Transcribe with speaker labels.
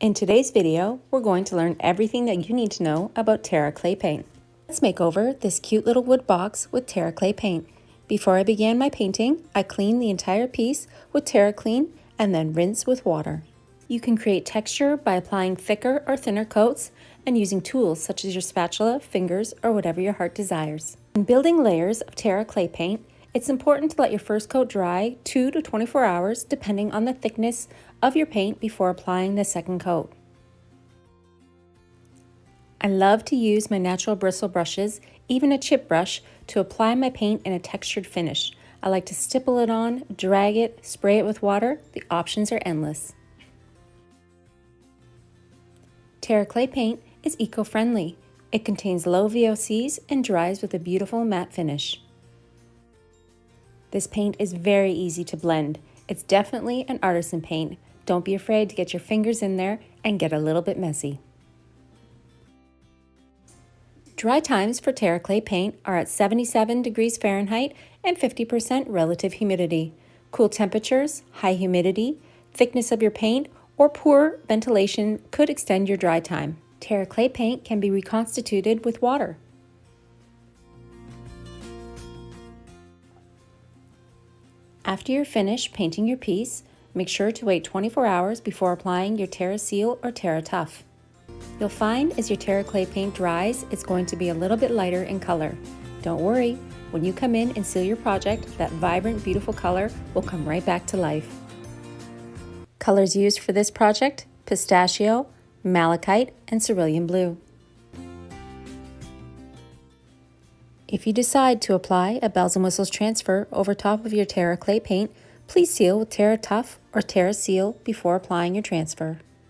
Speaker 1: In today's video, we're going to learn everything that you need to know about Terra Clay Paint. Let's make over this cute little wood box with Terra Clay Paint. Before I began my painting, I cleaned the entire piece with Terra Clean and then rinse with water. You can create texture by applying thicker or thinner coats and using tools such as your spatula, fingers, or whatever your heart desires. In building layers of Terra Clay Paint, it's important to let your first coat dry 2 to 24 hours depending on the thickness of your paint before applying the second coat. I love to use my natural bristle brushes, even a chip brush, to apply my paint in a textured finish. I like to stipple it on, drag it, spray it with water. The options are endless. Terra Clay Paint is eco-friendly. It contains low VOCs and dries with a beautiful matte finish. This paint is very easy to blend. It's definitely an artisan paint. Don't be afraid to get your fingers in there and get a little bit messy. Dry times for Terra Clay Paint are at 77 degrees Fahrenheit and 50% relative humidity. Cool temperatures, high humidity, thickness of your paint, or poor ventilation could extend your dry time. Terra Clay Paint can be reconstituted with water. After you're finished painting your piece, make sure to wait 24 hours before applying your Terra Seal or Terra Tuff. You'll find as your Terra Clay Paint dries, it's going to be a little bit lighter in color. Don't worry, when you come in and seal your project, that vibrant, beautiful color will come right back to life. Colors used for this project: pistachio, malachite, and cerulean blue. If you decide to apply a bells and whistles transfer over top of your Terra Clay Paint, please seal with Terra Tuff or Terra Seal before applying your transfer.